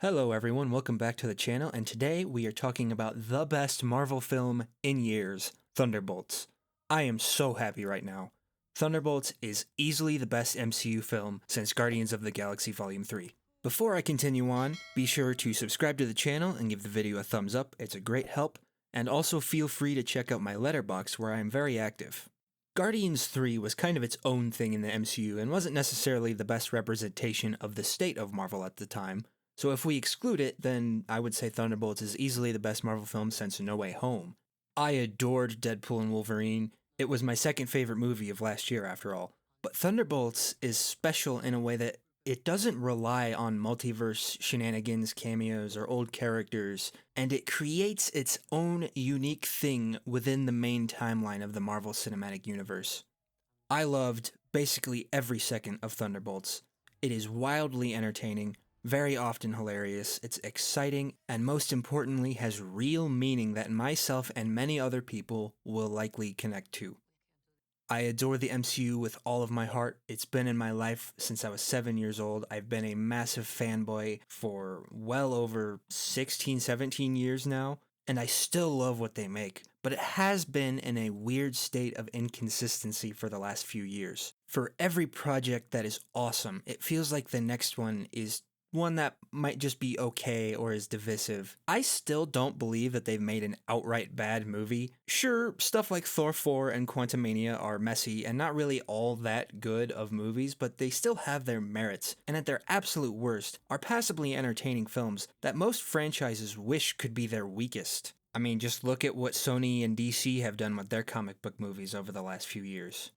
Hello everyone, welcome back to the channel, and today we are talking about the best Marvel film in years, Thunderbolts. I am so happy right now. Thunderbolts is easily the best MCU film since Guardians of the Galaxy Volume 3. Before I continue on, be sure to subscribe to the channel and give the video a thumbs up, it's a great help, and also feel free to check out my letterbox where I am very active. Guardians 3 was kind of its own thing in the MCU and wasn't necessarily the best representation of the state of Marvel at the time. So if we exclude it, then I would say Thunderbolts is easily the best Marvel film since No Way Home. I adored Deadpool and Wolverine. It was my second favorite movie of last year after all. But Thunderbolts is special in a way that it doesn't rely on multiverse shenanigans, cameos, or old characters, and it creates its own unique thing within the main timeline of the Marvel Cinematic Universe. I loved basically every second of Thunderbolts. It is wildly entertaining, very often hilarious, it's exciting, and most importantly has real meaning that myself and many other people will likely connect to. I adore the MCU with all of my heart. It's been in my life since I was 7 years old. I've been a massive fanboy for well over 16, 17 years now, and I still love what they make, but it has been in a weird state of inconsistency for the last few years. For every project that is awesome, it feels like the next one is one that might just be okay or is divisive. I still don't believe that they've made an outright bad movie. Sure, stuff like Thor 4 and Quantumania are messy and not really all that good of movies, but they still have their merits, and at their absolute worst, are passably entertaining films that most franchises wish could be their weakest. I mean, just look at what Sony and DC have done with their comic book movies over the last few years.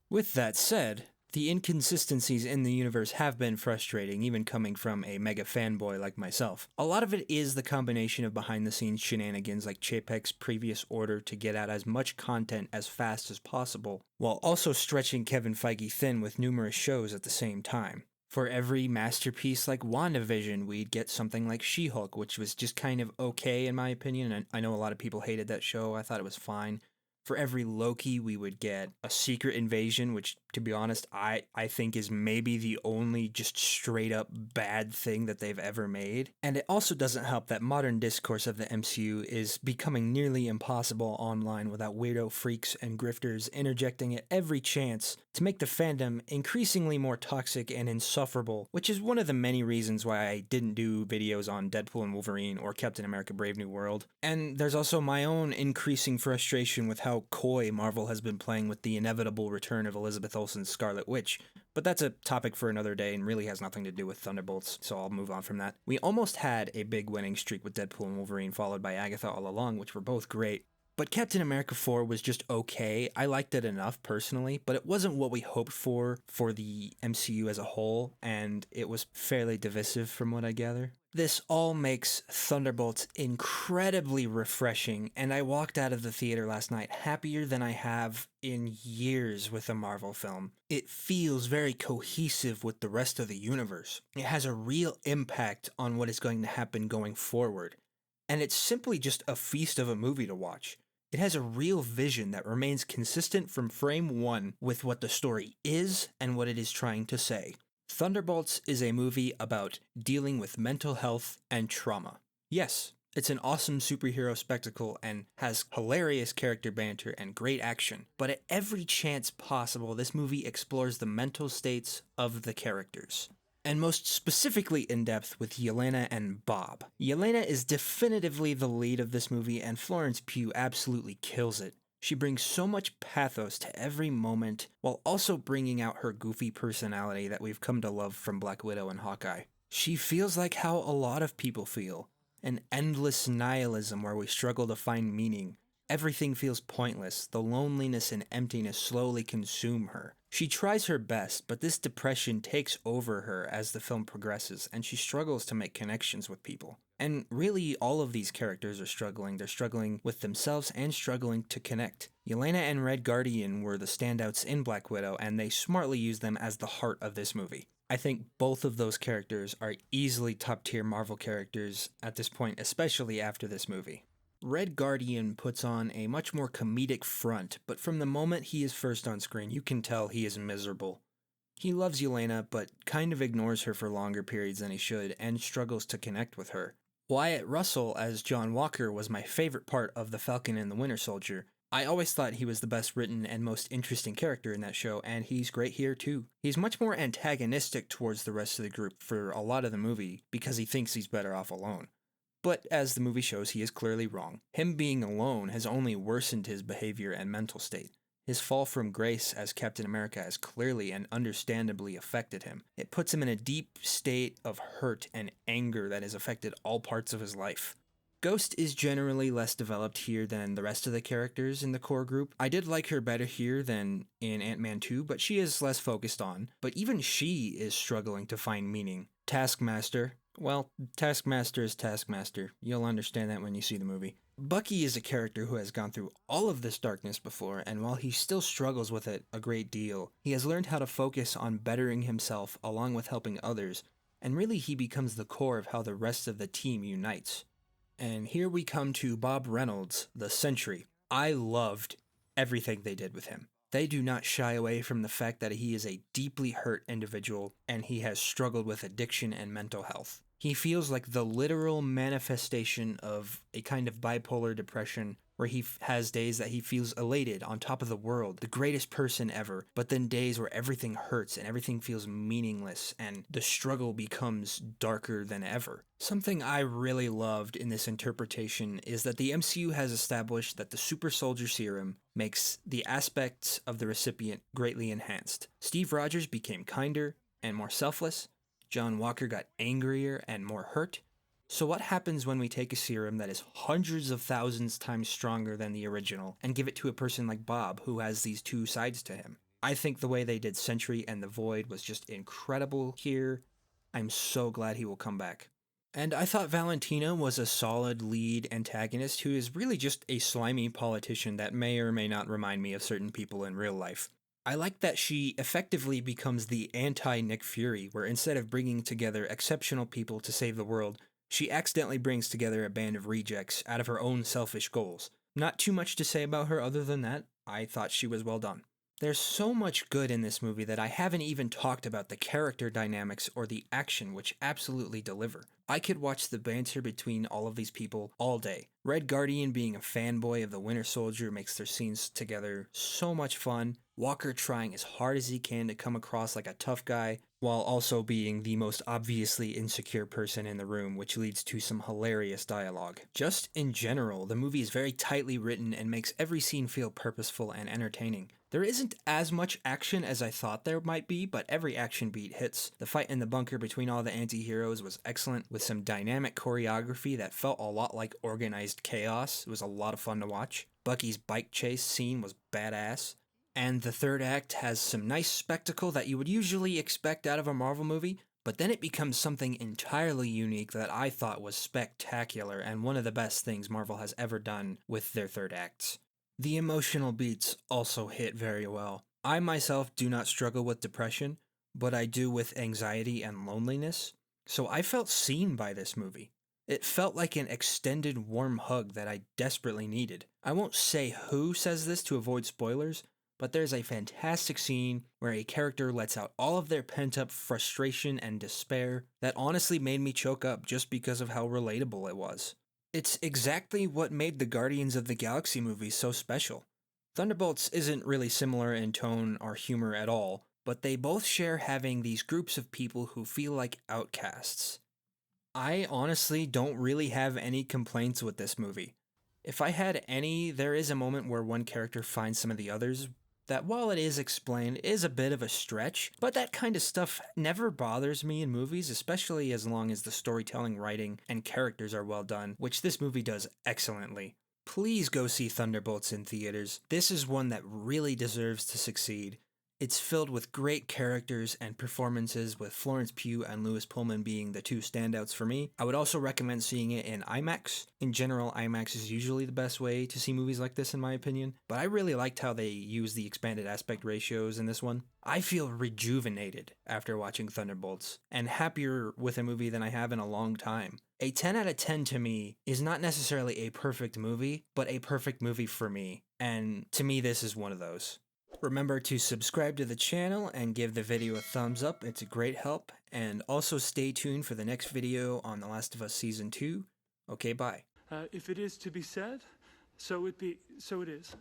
With that said, the inconsistencies in the universe have been frustrating, even coming from a mega fanboy like myself. A lot of it is the combination of behind-the-scenes shenanigans like Chapek's previous order to get out as much content as fast as possible, while also stretching Kevin Feige thin with numerous shows at the same time. For every masterpiece like WandaVision, we'd get something like She-Hulk, which was just kind of okay in my opinion, and I know a lot of people hated that show, I thought it was fine. For every Loki, we would get a Secret Invasion, which, to be honest, I think is maybe the only just straight up bad thing that they've ever made. And it also doesn't help that modern discourse of the MCU is becoming nearly impossible online without weirdo freaks and grifters interjecting at every chance to make the fandom increasingly more toxic and insufferable, which is one of the many reasons why I didn't do videos on Deadpool and Wolverine or Captain America Brave New World. And there's also my own increasing frustration with how coy Marvel has been playing with the inevitable return of Elizabeth Olsen's Scarlet Witch, but that's a topic for another day and really has nothing to do with Thunderbolts, so I'll move on from that. We almost had a big winning streak with Deadpool and Wolverine, followed by Agatha All Along, which were both great. But Captain America 4 was just okay. I liked it enough personally, but it wasn't what we hoped for the MCU as a whole, and it was fairly divisive from what I gather. This all makes Thunderbolts incredibly refreshing, and I walked out of the theater last night happier than I have in years with a Marvel film. It feels very cohesive with the rest of the universe. It has a real impact on what is going to happen going forward. And it's simply just a feast of a movie to watch. It has a real vision that remains consistent from frame one with what the story is and what it is trying to say. Thunderbolts is a movie about dealing with mental health and trauma. Yes, it's an awesome superhero spectacle and has hilarious character banter and great action, but at every chance possible, this movie explores the mental states of the characters. And most specifically in depth with Yelena and Bob. Yelena is definitively the lead of this movie, and Florence Pugh absolutely kills it. She brings so much pathos to every moment, while also bringing out her goofy personality that we've come to love from Black Widow and Hawkeye. She feels like how a lot of people feel, an endless nihilism where we struggle to find meaning. Everything feels pointless, the loneliness and emptiness slowly consume her. She tries her best, but this depression takes over her as the film progresses, and she struggles to make connections with people. And really, all of these characters are struggling. They're struggling with themselves and struggling to connect. Yelena and Red Guardian were the standouts in Black Widow, and they smartly used them as the heart of this movie. I think both of those characters are easily top-tier Marvel characters at this point, especially after this movie. Red Guardian puts on a much more comedic front, but from the moment he is first on screen, you can tell he is miserable. He loves Yelena, but kind of ignores her for longer periods than he should, and struggles to connect with her. Wyatt Russell as John Walker was my favorite part of The Falcon and the Winter Soldier. I always thought he was the best written and most interesting character in that show, and he's great here too. He's much more antagonistic towards the rest of the group for a lot of the movie because he thinks he's better off alone. But as the movie shows, he is clearly wrong. Him being alone has only worsened his behavior and mental state. His fall from grace as Captain America has clearly and understandably affected him. It puts him in a deep state of hurt and anger that has affected all parts of his life. Ghost is generally less developed here than the rest of the characters in the core group. I did like her better here than in Ant-Man 2, but she is less focused on. But even she is struggling to find meaning. Taskmaster. Well, Taskmaster is Taskmaster. You'll understand that when you see the movie. Bucky is a character who has gone through all of this darkness before, and while he still struggles with it a great deal, he has learned how to focus on bettering himself along with helping others, and really he becomes the core of how the rest of the team unites. And here we come to Bob Reynolds, the Sentry. I loved everything they did with him. They do not shy away from the fact that he is a deeply hurt individual and he has struggled with addiction and mental health. He feels like the literal manifestation of a kind of bipolar depression where he has days that he feels elated, on top of the world, the greatest person ever, but then days where everything hurts and everything feels meaningless and the struggle becomes darker than ever. Something I really loved in this interpretation is that the MCU has established that the super soldier serum makes the aspects of the recipient greatly enhanced. Steve Rogers became kinder and more selfless. John Walker got angrier and more hurt. So what happens when we take a serum that is hundreds of thousands times stronger than the original and give it to a person like Bob who has these two sides to him? I think the way they did Sentry and the Void was just incredible here. I'm so glad he will come back. And I thought Valentina was a solid lead antagonist who is really just a slimy politician that may or may not remind me of certain people in real life. I like that she effectively becomes the anti-Nick Fury, where instead of bringing together exceptional people to save the world, she accidentally brings together a band of rejects out of her own selfish goals. Not too much to say about her other than that. I thought she was well done. There's so much good in this movie that I haven't even talked about the character dynamics or the action, which absolutely deliver. I could watch the banter between all of these people all day. Red Guardian being a fanboy of the Winter Soldier makes their scenes together so much fun. Walker trying as hard as he can to come across like a tough guy, while also being the most obviously insecure person in the room, which leads to some hilarious dialogue. Just in general, the movie is very tightly written and makes every scene feel purposeful and entertaining. There isn't as much action as I thought there might be, but every action beat hits. The fight in the bunker between all the anti-heroes was excellent, with some dynamic choreography that felt a lot like organized chaos. It was a lot of fun to watch. Bucky's bike chase scene was badass. And the third act has some nice spectacle that you would usually expect out of a Marvel movie, but then it becomes something entirely unique that I thought was spectacular and one of the best things Marvel has ever done with their third acts. The emotional beats also hit very well. I myself do not struggle with depression, but I do with anxiety and loneliness, so I felt seen by this movie. It felt like an extended warm hug that I desperately needed. I won't say who says this to avoid spoilers, but there's a fantastic scene where a character lets out all of their pent-up frustration and despair that honestly made me choke up just because of how relatable it was. It's exactly what made the Guardians of the Galaxy movies so special. Thunderbolts isn't really similar in tone or humor at all, but they both share having these groups of people who feel like outcasts. I honestly don't really have any complaints with this movie. If I had any, there is a moment where one character finds some of the others that, while it is explained, is a bit of a stretch, but that kind of stuff never bothers me in movies, especially as long as the storytelling, writing, and characters are well done, which this movie does excellently. Please go see Thunderbolts in theaters. This is one that really deserves to succeed. It's filled with great characters and performances, with Florence Pugh and Louis Pullman being the two standouts for me. I would also recommend seeing it in IMAX. In general, IMAX is usually the best way to see movies like this in my opinion, but I really liked how they use the expanded aspect ratios in this one. I feel rejuvenated after watching Thunderbolts, and happier with a movie than I have in a long time. A 10 out of 10 to me is not necessarily a perfect movie, but a perfect movie for me, and to me this is one of those. Remember to subscribe to the channel and give the video a thumbs up, it's a great help. And also stay tuned for the next video on The Last of Us Season 2. Okay, bye. If it is to be said, so it is.